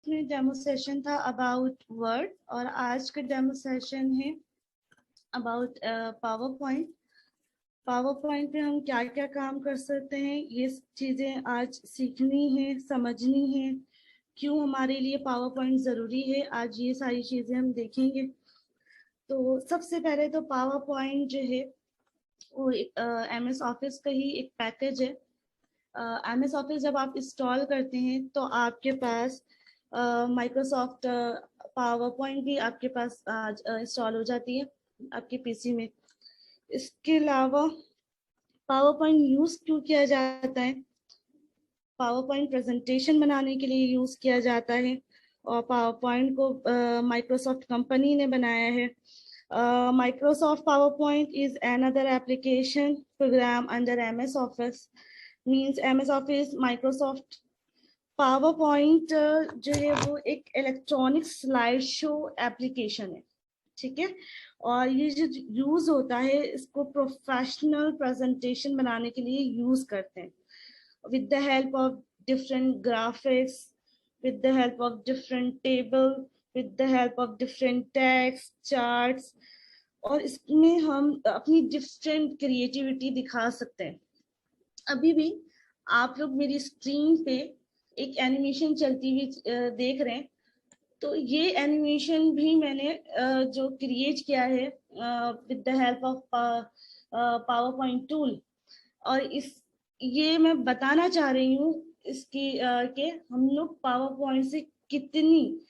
में demo session था about word और आज का डेमो सेशन है about power point. Power point पे हम क्या क्या काम कर सकते हैं, ये चीज़ें आज सीखनी है, समझनी है, क्यों हमारे लिए पावर पॉइंट ज़रूरी है, आज ये सारी चीज़ें हम देखेंगे। तो सबसे पहले तो पावर पॉइंट जो है वो MS ऑफिस का ही एक पैकेज है। MS ऑफिस जब आप इंस्टॉल करते हैं तो आपके पास माइक्रोसॉफ्ट पावर पॉइंट भी आपके पास इंस्टॉल हो जाती है आपके पीसी में। इसके अलावा पावर पॉइंट यूज क्यों किया जाता है? पावर पॉइंट प्रेजेंटेशन बनाने के लिए यूज किया जाता है और पावर पॉइंट को माइक्रोसॉफ्ट कंपनी ने बनाया है। Microsoft PowerPoint is another application program under MS Office. Means MS Office Microsoft PowerPoint जो है वो एक इलेक्ट्रॉनिक स्लाइड शो एप्लीकेशन है, ठीक है। और ये जो यूज होता है इसको प्रोफेशनल प्रेजेंटेशन बनाने के लिए यूज करते हैं with the help of different graphics, with the help of different table, with the help of different text, charts, और इसमें हम अपनी डिफरेंट क्रिएटिविटी दिखा सकते हैं। अभी भी आप लोग मेरी स्क्रीन पे एक एनिमेशन चलती हुई देख रहे हैं, तो ये एनिमेशन भी मैंने जो क्रिएट किया है with the help of power point tool. और ये मैं बताना चाह रही हूँ इसकी कि हम लोग पावर पॉइंट से कितनी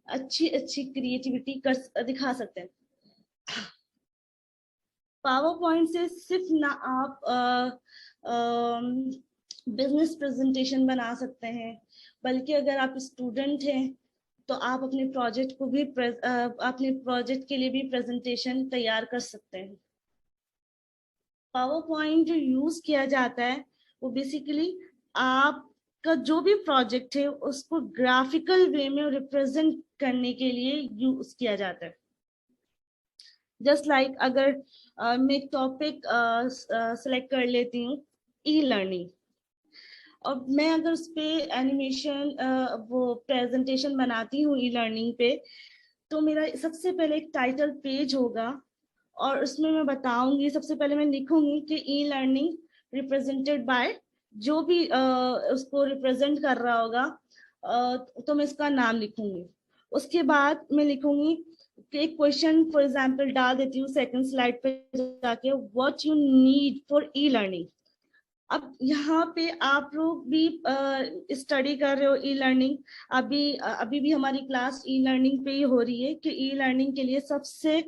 अच्छी क्रिएटिविटी दिखा सकते हैं। पावर पॉइंट से सिर्फ ना आप बिजनेस प्रेजेंटेशन बना सकते हैं, बल्कि अगर आप स्टूडेंट हैं तो आप अपने प्रोजेक्ट को भी अपने प्रोजेक्ट के लिए भी प्रेजेंटेशन तैयार कर सकते हैं। पावर पॉइंट जो यूज किया जाता है वो बेसिकली आपका जो भी प्रोजेक्ट है उसको ग्राफिकल वे में रिप्रेजेंट करने के लिए यूज किया जाता है। जस्ट लाइक अगर मैं एक टॉपिक सेलेक्ट कर लेती हूँ ई लर्निंग, और मैं अगर उस पे एनिमेशन वो प्रेजेंटेशन बनाती हूँ ई लर्निंग पे, तो मेरा सबसे पहले एक टाइटल पेज होगा और उसमें मैं बताऊंगी, सबसे पहले मैं लिखूंगी कि ई लर्निंग रिप्रेजेंटेड बाय, जो भी उसको रिप्रेजेंट कर रहा होगा तो मैं इसका नाम लिखूंगी। उसके बाद मैं लिखूंगी कि एक क्वेश्चन फॉर एग्जांपल डाल देती हूँ सेकंड स्लाइड पे जाके, what you need for e learning. अब यहाँ पे आप लोग भी स्टडी कर रहे हो ई लर्निंग, अभी भी हमारी क्लास ई लर्निंग पे ही हो रही है कि ई लर्निंग के लिए सबसे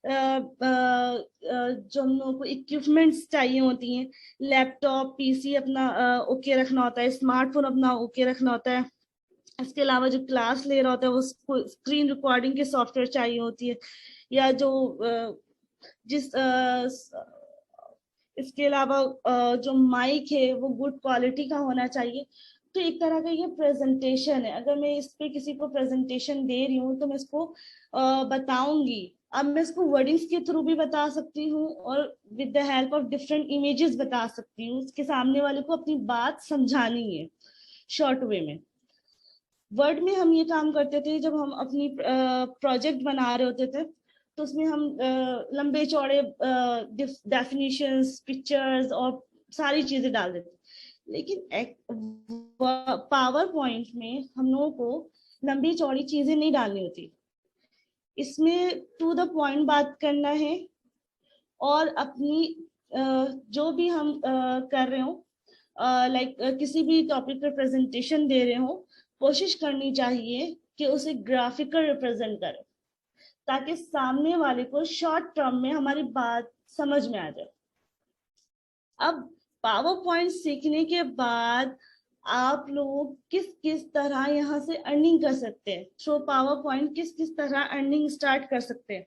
जो हम लोगों को इक्विपमेंट्स चाहिए होती हैं, लैपटॉप पीसी अपना ओके रखना होता है, स्मार्टफोन अपना ओके रखना होता है। इसके अलावा जो क्लास ले रहा होता है उसको स्क्रीन रिकॉर्डिंग के सॉफ्टवेयर चाहिए होती है, या जो इसके अलावा जो माइक है वो गुड क्वालिटी का होना चाहिए। तो एक तरह का ये प्रेजेंटेशन है। अगर मैं इस पे किसी को प्रेजेंटेशन दे रही हूँ तो मैं इसको बताऊंगी। अब मैं इसको वर्डिंग्स के थ्रू भी बता सकती हूँ और with the help of different images बता सकती हूँ। उसके सामने वाले को अपनी बात समझानी है शॉर्ट वे में। वर्ड में हम ये काम करते थे जब हम अपनी प्रोजेक्ट बना रहे होते थे, तो उसमें हम लंबे चौड़े डेफिनेशंस, पिक्चर्स और सारी चीजें डाल देते। लेकिन पावर पॉइंट में हम लोगों को लंबी चौड़ी चीजें नहीं डालनी होती, इसमें टू द पॉइंट बात करना है और अपनी जो भी हम कर रहे हो, लाइक किसी भी टॉपिक पर प्रेजेंटेशन दे रहे हो, कोशिश करनी चाहिए कि उसे ग्राफिकल रिप्रेजेंट करें ताकि सामने वाले को शॉर्ट टर्म में हमारी बात समझ में आ जाए। अब पावर पॉइंट सीखने के बाद आप लोग किस किस तरह यहाँ से अर्निंग कर सकते हैं, थ्रू पावर पॉइंट किस किस तरह अर्निंग स्टार्ट कर सकते हैं।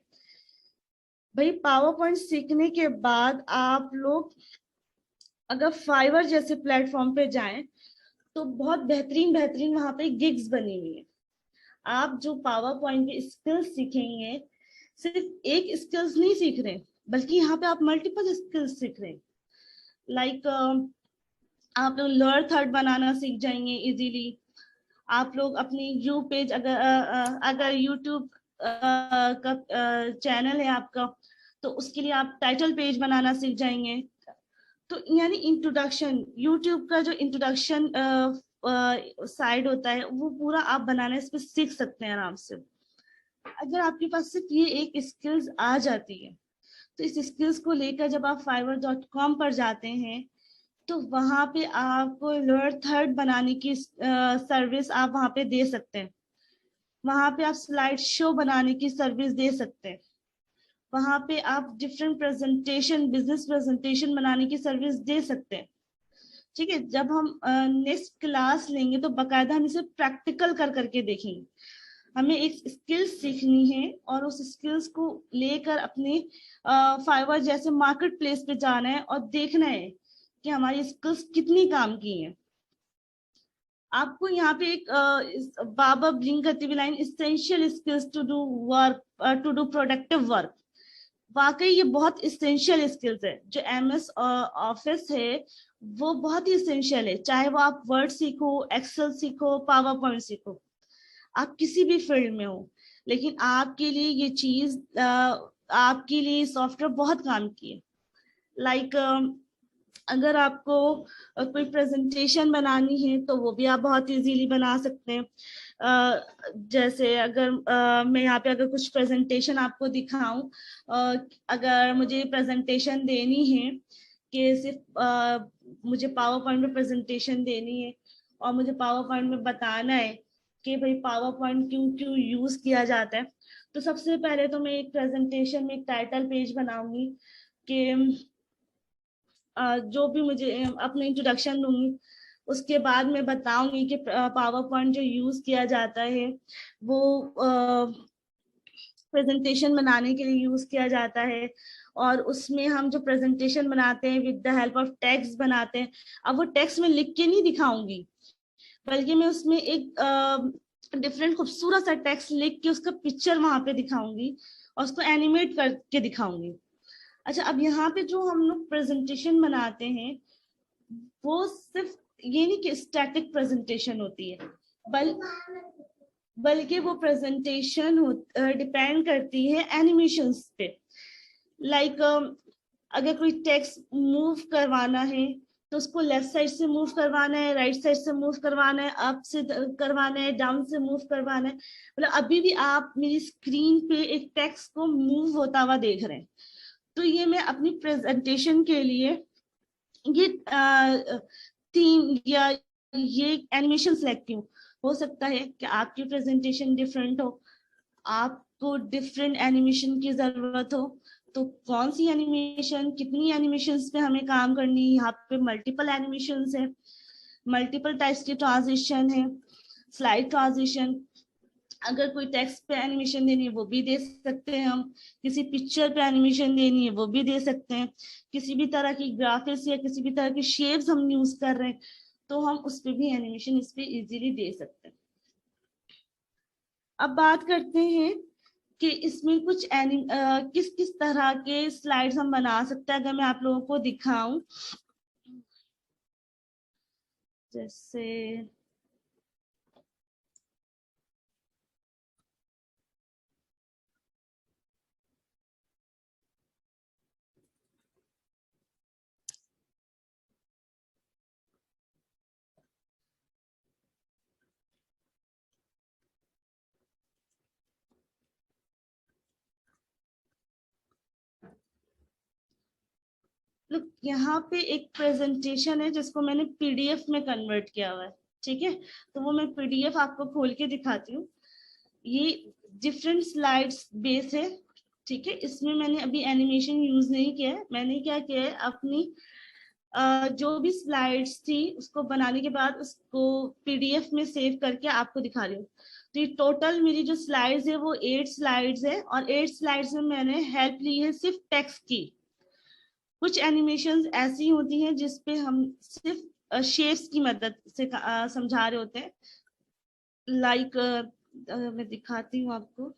भाई पावर पॉइंट सीखने के बाद आप लोग अगर फाइवर जैसे प्लेटफॉर्म पे जाएं तो बहुत बेहतरीन वहां पे गिग्स बनी हुई है। आप जो पावर पॉइंट पे स्किल्स सीखेंगे, सिर्फ एक स्किल्स नहीं सीख रहे, बल्कि यहाँ पे आप मल्टीपल स्किल्स सीख रहे हैं। लाइक आप लोग लोअर थर्ड बनाना सीख जाएंगे इजीली, आप लोग अपनी यू पेज, अगर यूट्यूब का चैनल है आपका, तो उसके लिए आप टाइटल पेज बनाना सीख जाएंगे। तो यानी इंट्रोडक्शन, यूट्यूब का जो इंट्रोडक्शन साइड होता है वो पूरा आप बनाना इस पे सीख सकते हैं आराम से। अगर आपके पास सिर्फ ये एक स्किल्स आ जाती है, तो इस स्किल्स को लेकर जब आप fiverr.com पर जाते हैं, तो वहां पे आपको लोअर थर्ड बनाने की सर्विस आप वहां पे दे सकते हैं। वहां पे आप स्लाइड शो बनाने की सर्विस दे सकते हैं। वहां पे आप डिफरेंट प्रेजेंटेशन, बिजनेस प्रेजेंटेशन बनाने की सर्विस दे सकते हैं। ठीक है, जब हम नेक्स्ट क्लास लेंगे तो बकायदा हम इसे प्रैक्टिकल कर करके देखेंगे। हमें एक स्किल सीखनी है और उस स्किल्स को लेकर अपने फाइवर जैसे मार्केट प्लेस पे जाना है और देखना है कि हमारी स्किल्स कितनी काम की हैं। आपको यहाँ पे एक बाबा ब्लिंक करती हुई line, essential skills to do work, to do productive work. वाकई ये बहुत इसेंशियल स्किल्स है। जो एमएस ऑफिस है वो बहुत ही इसेंशियल है, चाहे वो आप वर्ड सीखो, एक्सेल सीखो, पावर पॉइंट सीखो, आप किसी भी फील्ड में हो, लेकिन आपके लिए ये चीज, आपके लिए सॉफ्टवेयर बहुत काम की है। लाइक अगर आपको कोई प्रेजेंटेशन बनानी है तो वो भी आप बहुत इजीली बना सकते हैं। जैसे अगर मैं यहाँ पे अगर कुछ प्रेजेंटेशन आपको दिखाऊं, अगर मुझे प्रेजेंटेशन देनी है कि सिर्फ मुझे पावर पॉइंट में प्रेजेंटेशन देनी है और मुझे पावर पॉइंट में बताना है कि भाई पावर पॉइंट क्यों क्यों यूज किया जाता है, तो सबसे पहले तो मैं एक प्रेजेंटेशन में एक टाइटल पेज बनाऊंगी कि जो भी मुझे अपने इंट्रोडक्शन दूंगी, उसके बाद मैं बताऊंगी कि पावर पॉइंट जो यूज किया जाता है वो प्रेजेंटेशन बनाने के लिए यूज किया जाता है। और उसमें हम जो प्रेजेंटेशन बनाते हैं with the help of text बनाते हैं। अब वो टेक्स्ट में लिख के नहीं दिखाऊंगी, बल्कि मैं उसमें एक डिफरेंट खूबसूरत सा टेक्स्ट लिख के उसका पिक्चर वहां पे दिखाऊंगी और उसको एनिमेट करके दिखाऊंगी। अच्छा, अब यहाँ पे जो हम लोग प्रेजेंटेशन बनाते हैं वो सिर्फ ये नहीं कि स्टैटिक प्रेजेंटेशन होती है, बल बल्कि वो प्रेजेंटेशन डिपेंड करती है एनिमेशंस पे। लाइक अगर कोई टेक्स्ट मूव करवाना है तो उसको लेफ्ट साइड से मूव करवाना है, राइट साइड से मूव करवाना है, अप से करवाना है, डाउन से मूव करवाना है। मतलब अभी भी आप मेरी स्क्रीन पे एक टेक्स्ट को मूव होता हुआ देख रहे हैं। तो ये मैं अपनी प्रेजेंटेशन के लिए ये थीम या ये एनिमेशन सेलेक्ट क्यों। हो सकता है कि आपकी प्रेजेंटेशन डिफरेंट हो, आपको डिफरेंट एनिमेशन की जरूरत हो, तो कौन सी एनिमेशन, कितनी एनिमेशंस पे हमें काम करनी है। यहाँ पे मल्टीपल एनिमेशंस है, मल्टीपल टाइप्स की ट्रांजिशन है, स्लाइड ट्रांजिशन। अगर कोई टेक्स्ट पे एनिमेशन देनी है वो भी दे सकते हैं हम, किसी पिक्चर पे एनिमेशन देनी है वो भी दे सकते हैं, किसी भी तरह की ग्राफिक्स या किसी भी तरह की शेप्स हम यूज कर रहे हैं तो हम उस पे भी एनिमेशन इस पे इजीली दे सकते हैं। अब बात करते हैं कि इसमें कुछ किस किस तरह के स्लाइड्स हम बना सकते हैं। अगर मैं आप लोगों को दिखाऊं, जैसे लोग यहाँ पे एक प्रेजेंटेशन है जिसको मैंने पीडीएफ में कन्वर्ट किया हुआ है। ठीक है, तो वो मैं पीडीएफ आपको खोल के दिखाती हूँ। ये डिफरेंट स्लाइड्स बेस है। ठीक है, इसमें मैंने अभी एनिमेशन यूज नहीं किया है। मैंने क्या किया है, अपनी जो भी स्लाइड्स थी उसको बनाने के बाद उसको पीडीएफ में सेव करके आपको दिखा रही हूँ। तो ये टोटल मेरी जो स्लाइड्स है वो 8 स्लाइड्स है और 8 स्लाइड्स में मैंने हेल्प ली है सिर्फ टेक्स्ट की। कुछ एनिमेशंस ऐसी होती हैं जिसपे हम सिर्फ शेप्स की मदद से समझा रहे होते हैं। लाइक मैं दिखाती हूँ आपको।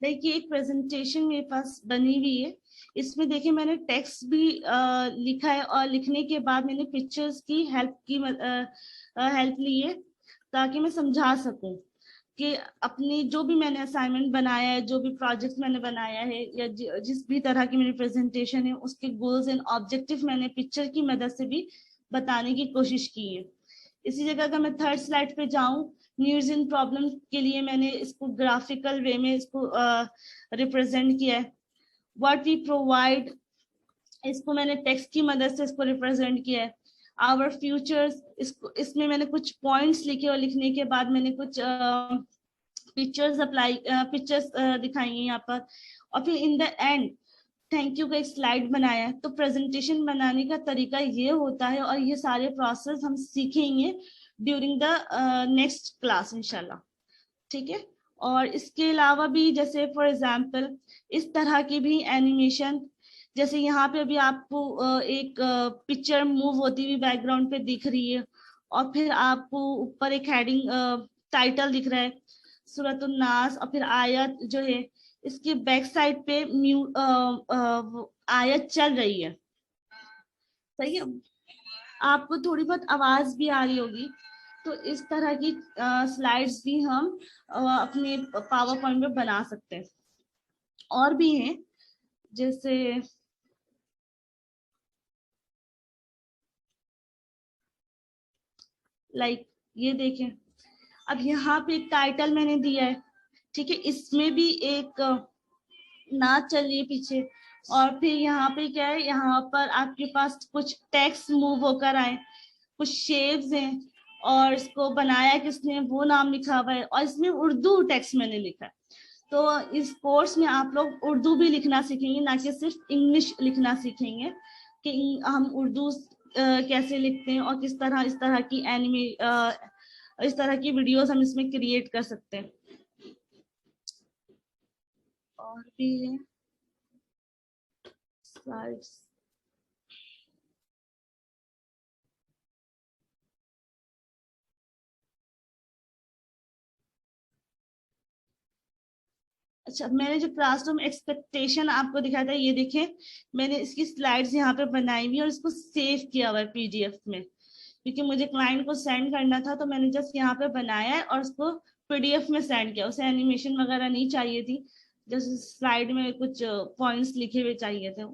देखिए एक प्रेजेंटेशन मेरे पास बनी हुई है, इसमें देखिए मैंने टेक्स्ट भी लिखा है और लिखने के बाद मैंने पिक्चर्स की हेल्प ली है ताकि मैं समझा सकूं कि अपनी जो भी मैंने असाइनमेंट बनाया है, जो भी प्रोजेक्ट मैंने बनाया है, या जिस भी तरह की मेरी प्रेजेंटेशन है, उसके गोल्स एंड ऑब्जेक्टिव मैंने पिक्चर की मदद से भी बताने की कोशिश की है। इसी जगह अगर मैं थर्ड स्लाइड पे जाऊं, न्यूज इन प्रॉब्लम के लिए मैंने इसको ग्राफिकल वे में इसको रिप्रेजेंट किया है। व्हाट वी प्रोवाइड, इसको मैंने टेक्स्ट की मदद से इसको रिप्रेजेंट किया है। आवर फ्यूचर्स, इसको इसमें मैंने कुछ पॉइंट्स लिखे और लिखने के बाद मैंने कुछ पिक्चर्स दिखाई है यहाँ पर। और फिर in the end thank you का एक स्लाइड बनाया है। तो प्रेजेंटेशन बनाने का तरीका ये होता है और ये सारे प्रोसेस हम सीखेंगे ड्यूरिंग द नेक्स्ट क्लास इंशाल्लाह, ठीक है। और इसके अलावा भी जैसे फॉर एग्जांपल इस तरह की भी एनिमेशन, जैसे यहाँ पे अभी आपको एक पिक्चर मूव होती हुई बैकग्राउंड पे दिख रही है और फिर आपको ऊपर एक हेडिंग टाइटल दिख रहा है सूरतुन नास, और फिर आयत जो है इसके बैक साइड पे आयत चल रही है, सही है। आपको थोड़ी बहुत आवाज भी आ रही होगी। तो इस तरह की स्लाइड्स भी हम अपने पावर पॉइंट में बना सकते हैं। और भी हैं जैसे लाइक ये देखें, अब यहाँ पे एक टाइटल मैंने दिया है, ठीक है। इसमें भी एक नाच चल रही है पीछे, और फिर यहाँ पे क्या है, यहाँ पर आपके पास कुछ टेक्स्ट मूव होकर आए, कुछ शेप्स हैं, और इसको बनाया किसने वो नाम लिखा हुआ है, और इसमें उर्दू टेक्स्ट मैंने लिखा है। तो इस कोर्स में आप लोग उर्दू भी लिखना सीखेंगे, ना कि सिर्फ इंग्लिश लिखना सीखेंगे कि हम उर्दू कैसे लिखते हैं और किस तरह इस तरह की इस तरह की वीडियोस हम इसमें क्रिएट कर सकते हैं। और भी है स्लाइड्स। अच्छा, मैंने जो क्लासरूम एक्सपेक्टेशन आपको दिखाया था, ये देखें मैंने इसकी स्लाइड्स यहाँ पे बनाई हुई और इसको सेव किया हुआ है पीडीएफ में, क्योंकि मुझे क्लाइंट को सेंड करना था। तो मैंने जस्ट यहाँ पे बनाया है और उसको पीडीएफ में सेंड किया। उसे एनिमेशन वगैरह नहीं चाहिए थी, जस्ट स्लाइड में कुछ पॉइंट्स लिखे हुए चाहिए थे।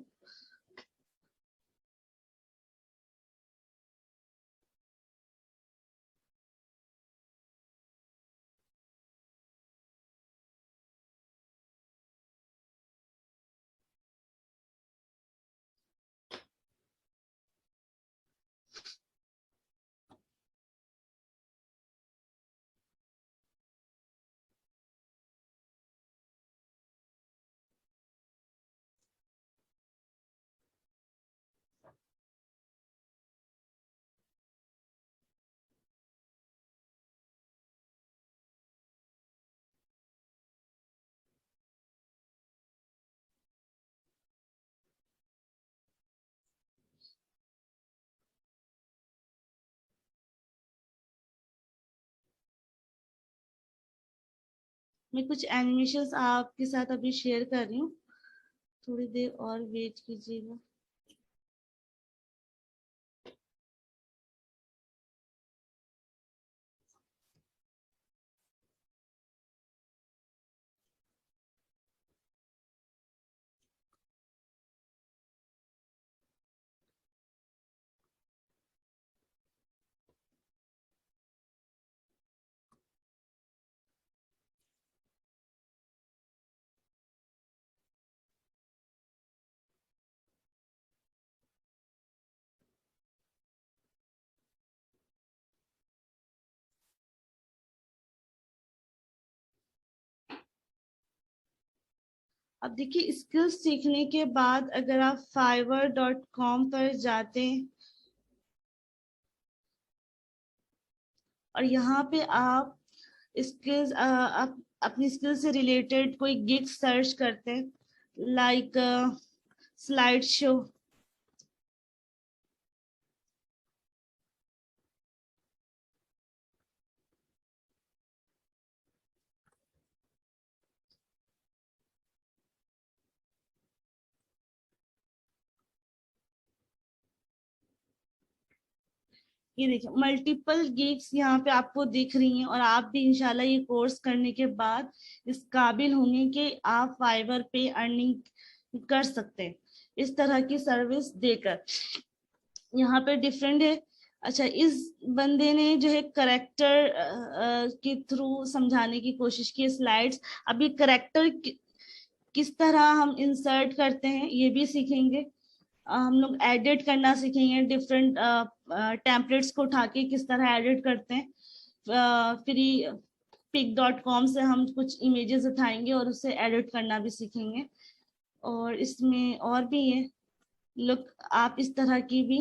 मैं कुछ एनिमेशन आपके साथ अभी शेयर कर रही हूँ, थोड़ी देर और वेट कीजिएगा। अब देखिए स्किल्स सीखने के बाद अगर आप fiverr.com पर जाते हैं और यहाँ पे आप स्किल्स आप अपनी स्किल से रिलेटेड कोई गिग सर्च करते हैं, लाइक स्लाइड शो, ये देखिए मल्टीपल गिग्स यहाँ पे आपको दिख रही हैं, और आप भी इंशाल्लाह ये कोर्स करने के बाद इस काबिल होंगे कि आप फाइवर पे अर्निंग कर सकते हैं इस तरह की सर्विस देकर। यहाँ पे डिफरेंट है। अच्छा, इस बंदे ने जो है करेक्टर के थ्रू समझाने की कोशिश की स्लाइड्स। अभी करेक्टर किस तरह हम इंसर्ट करते हैं ये भी सीखेंगे। हम लोग एडिट करना सीखेंगे, डिफरेंट टेम्पलेट्स को उठा के किस तरह एडिट करते हैं। फ्री pic.com से हम कुछ इमेजेस उठाएंगे और उसे एडिट करना भी सीखेंगे। और इसमें और भी है, लुक आप इस तरह की भी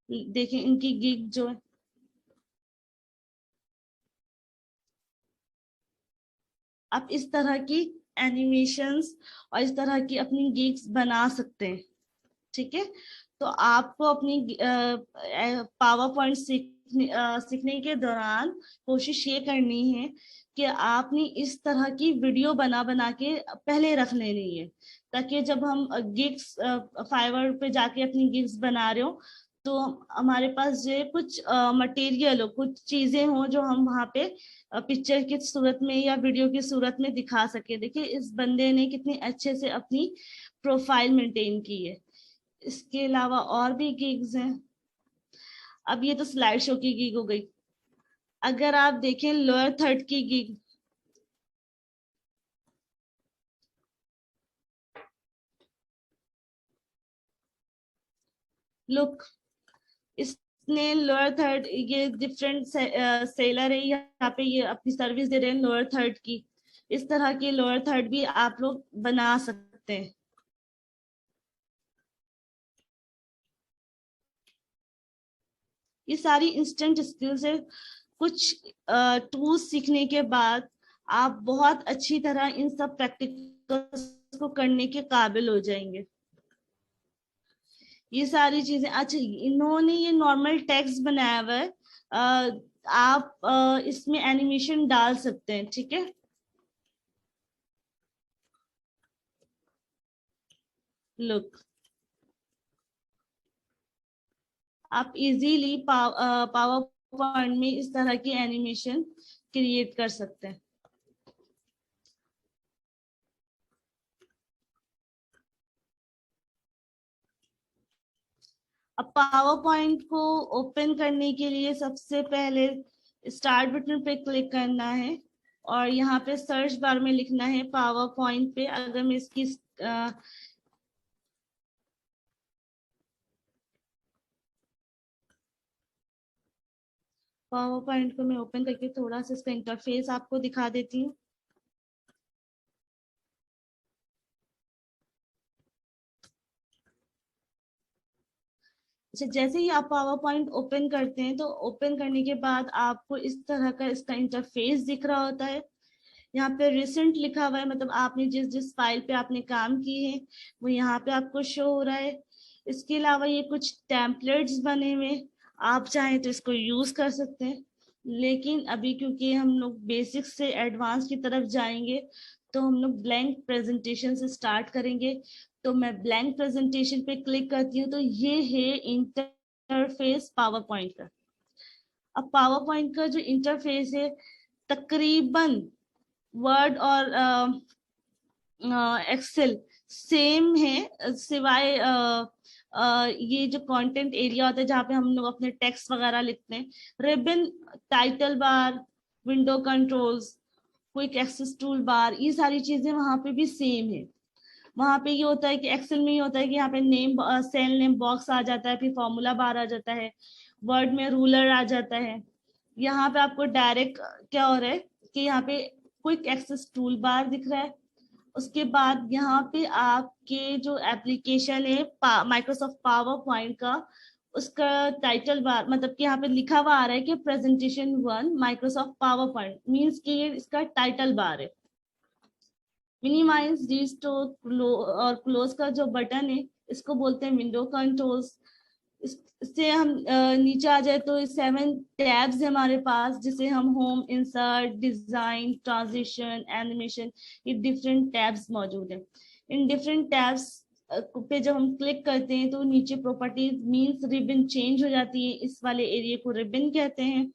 देखें, इनकी गिग जो है आप इस तरह की एनिमेशंस और इस तरह की अपनी गिग्स बना सकते हैं। ठीक है, तो आपको अपनी पावर पॉइंट सीखने के दौरान कोशिश ये करनी है कि आपने इस तरह की वीडियो बना बना के पहले रख लेनी है, ताकि जब हम गिग्स फाइवर पे जाके अपनी गिग्स बना रहे हो तो हमारे पास जो कुछ मटेरियल हो, कुछ चीजें हो जो हम वहाँ पे पिक्चर की सूरत में या वीडियो की सूरत में दिखा सके। देखिए इस बंदे ने कितनी अच्छे से अपनी प्रोफाइल मेंटेन की है। इसके अलावा और भी गिग्स हैं। अब ये तो स्लाइड शो की गिग हो गई। अगर आप देखें लोअर थर्ड की गिग, लुक इसने लोअर थर्ड, ये डिफरेंट सेलर है यहाँ पे, ये अपनी सर्विस दे रहे हैं लोअर थर्ड की। इस तरह की लोअर थर्ड भी आप लोग बना सकते हैं। ये सारी इंस्टेंट स्किल्स है। कुछ टूल्स सीखने के बाद आप बहुत अच्छी तरह इन सब प्रैक्टिकल्स को करने के काबिल हो जाएंगे। ये सारी चीजें, अच्छा इन्होंने ये नॉर्मल टेक्स्ट बनाया हुआ है, आप इसमें एनिमेशन डाल सकते हैं। ठीक है, लुक आप इजीली पावर पॉइंट में इस तरह की एनिमेशन क्रिएट कर सकते हैं। अब पावर पॉइंट को ओपन करने के लिए सबसे पहले स्टार्ट बटन पे क्लिक करना है और यहाँ पे सर्च बार में लिखना है पावर पॉइंट पे। अगर मैं इसकी पावर पॉइंट को मैं ओपन करके थोड़ा सा इसका इंटरफेस आपको दिखा देती हूँ। अच्छा, जैसे ही आप पावर पॉइंट ओपन करते हैं तो ओपन करने के बाद आपको इस तरह का इसका इंटरफेस दिख रहा होता है। यहाँ पे रिसेंट लिखा हुआ है, मतलब आपने जिस जिस फाइल पे आपने काम की है वो यहाँ पे आपको शो हो रहा है। इसके अलावा ये कुछ टेम्पलेट्स बने हुए, आप चाहें तो इसको यूज कर सकते हैं, लेकिन अभी क्योंकि हम लोग बेसिक से एडवांस की तरफ जाएंगे तो हम लोग ब्लैंक प्रेजेंटेशन से स्टार्ट करेंगे। तो मैं ब्लैंक प्रेजेंटेशन पे क्लिक करती हूँ, तो ये है इंटरफेस पावर पॉइंट का। अब पावर पॉइंट का जो इंटरफेस है तकरीबन वर्ड और एक्सेल सेम है, सिवाय ये जो कंटेंट एरिया होता है जहाँ पे हम लोग अपने टेक्स्ट वगैरह लिखते हैं, ribbon, title bar, window controls, quick access tool bar, ये सारी चीजें वहां पे भी सेम है। वहां पे ये होता है कि एक्सेल में ये होता है कि यहाँ पे नेम, सेल नेम बॉक्स आ जाता है, फिर फॉर्मूला बार आ जाता है, वर्ड में रूलर आ जाता है। यहाँ पे आपको डायरेक्ट क्या हो रहा है कि यहाँ पे क्विक एक्सेस टूल बार दिख रहा है। उसके बाद यहाँ पे आपके जो एप्लीकेशन है माइक्रोसॉफ्ट पावर पॉइंट का, उसका टाइटल बार, मतलब कि यहाँ पे लिखा हुआ आ रहा है कि presentation 1 Microsoft power point, means कि ये इसका टाइटल बार है। मिनिमाइज, रिस्टोर और क्लोज का जो बटन है इसको बोलते हैं विंडो कंट्रोल्स। इससे हम नीचे आ जाए तो 7 टैब्स है हमारे पास, जिसे हम home, insert, design, transition, animation, ये डिफरेंट टैब्स मौजूद है। इन डिफरेंट टैब्स पे जब हम क्लिक करते हैं तो नीचे प्रॉपर्टीज मींस रिबन चेंज हो जाती है, इस वाले एरिया को रिबन कहते हैं।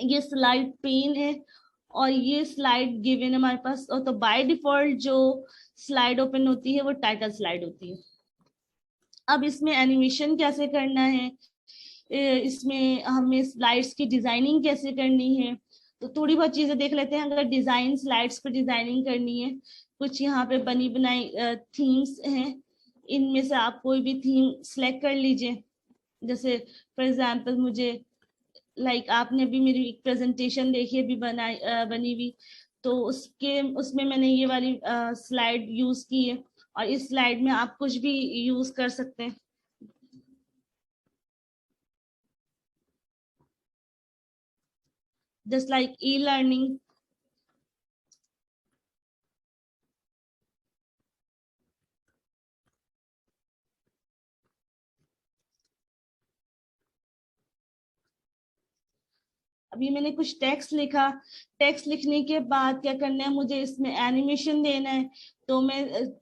ये स्लाइड पेन है और ये स्लाइड गिवन हमारे पास, और तो बाय डिफॉल्ट जो स्लाइड ओपन होती है वो टाइटल स्लाइड होती है। अब इसमें एनिमेशन कैसे करना है, इसमें हमें स्लाइड्स की डिजाइनिंग कैसे करनी है, तो थोड़ी बहुत चीजें देख लेते हैं। अगर डिजाइन स्लाइड्स पर डिजाइनिंग करनी है, कुछ यहाँ पे बनी बनाई थीम्स हैं, इनमें से आप कोई भी थीम सिलेक्ट कर लीजिए। जैसे फॉर एग्जांपल मुझे आपने भी मेरी एक प्रेजेंटेशन देखी अभी बनी हुई, तो उसमें मैंने ये वाली स्लाइड यूज की है, और इस स्लाइड में आप कुछ भी यूज कर सकते हैं। जस्ट लाइक ई लर्निंग, अभी मैंने कुछ टेक्स्ट लिखा, टेक्स्ट लिखने के बाद क्या करना है, मुझे इसमें एनिमेशन देना है, तो मैं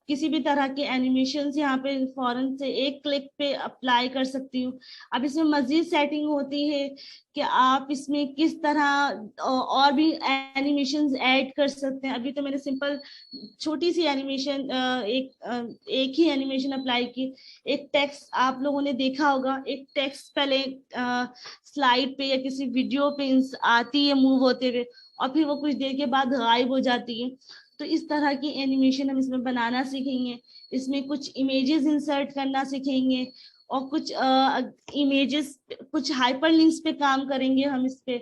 किसी भी तरह के एनिमेशन यहाँ पे फौरन से एक क्लिक पे अप्लाई कर सकती हूँ। अब इसमें मजीद सेटिंग होती है कि आप इसमें किस तरह और भी एनिमेशन ऐड कर सकते हैं। अभी तो मैंने सिंपल छोटी सी एनिमेशन एक ही एनिमेशन अप्लाई की। एक टेक्स्ट आप लोगों ने देखा होगा, एक टेक्स्ट पहले स्लाइड पे या किसी वीडियो पे आती है मूव होते हुए, और फिर वो कुछ देर के बाद गायब हो जाती है। तो इस तरह की एनिमेशन हम इसमें बनाना सीखेंगे। इसमें कुछ इमेजेस इंसर्ट करना सीखेंगे, और कुछ इमेजेस, कुछ हाइपरलिंक्स पे काम करेंगे हम इस पे,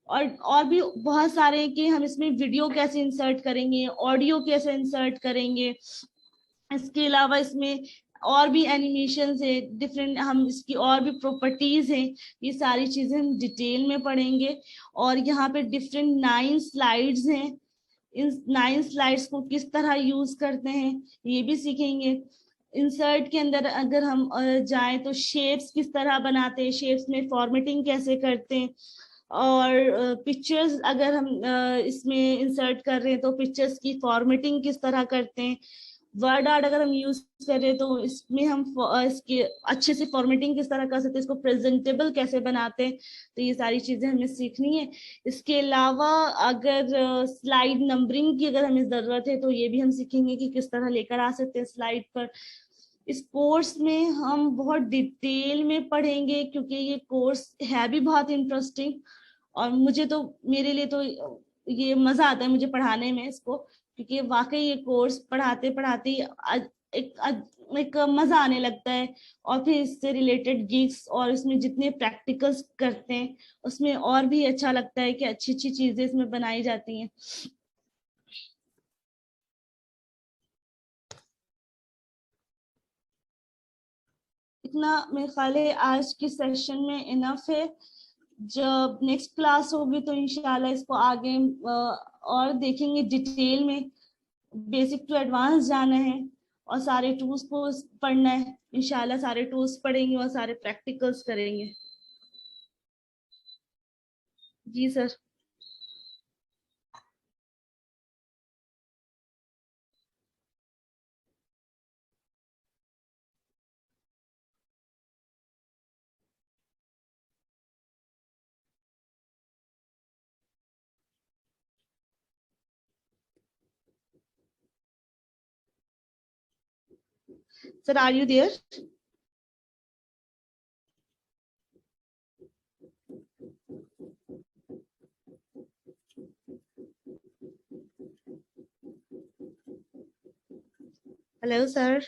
और भी बहुत सारे कि हम इसमें वीडियो कैसे इंसर्ट करेंगे, ऑडियो कैसे इंसर्ट करेंगे। इसके अलावा इसमें और भी एनिमेशन है डिफरेंट, हम इसकी और भी प्रॉपर्टीज हैं, ये सारी चीजें हम डिटेल में पढ़ेंगे। और यहाँ पे डिफरेंट 9 स्लाइड्स हैं, इन 9 स्लाइड्स को किस तरह यूज करते हैं ये भी सीखेंगे। इंसर्ट के अंदर अगर हम जाएं तो शेप्स किस तरह बनाते हैं, शेप्स में फॉर्मेटिंग कैसे करते हैं, और पिक्चर्स अगर हम इसमें इंसर्ट कर रहे हैं तो पिक्चर्स की फॉर्मेटिंग किस तरह करते हैं। वर्ड आर्ट अगर हम यूज कर रहे हैं तो इसमें हम इसकी अच्छे से फॉर्मेटिंग किस तरह कर सकते हैं, इसको प्रेजेंटेबल कैसे बनाते हैं। तो ये सारी चीजें हमें सीखनी है। इसके अलावा अगर स्लाइड नंबरिंग की अगर हमें जरूरत है तो ये भी हम सीखेंगे कि किस तरह लेकर आ सकते हैं स्लाइड पर। इस कोर्स में हम बहुत डिटेल में पढ़ेंगे, क्योंकि ये कोर्स है भी बहुत इंटरेस्टिंग, और मुझे तो, मेरे लिए तो ये मजा आता है मुझे पढ़ाने में इसको, क्योंकि वाकई ये कोर्स पढ़ाते पढ़ाते एक मजा आने लगता है। और फिर इससे रिलेटेड गिग्स और इसमें जितने प्रैक्टिकल्स करते हैं उसमें और भी अच्छा लगता है कि अच्छी अच्छी चीजें इसमें बनाई जाती हैं। इतना मेरे ख्याल है आज के सेशन में इनफ है। जब नेक्स्ट क्लास होगी तो इंशाल्लाह इसको आगे और देखेंगे डिटेल में, बेसिक टू एडवांस जाना है और सारे टूल्स को पढ़ना है। इंशाल्लाह सारे टूल्स पढ़ेंगे और सारे प्रैक्टिकल्स करेंगे। जी sir. Sir are you there? Hello sir.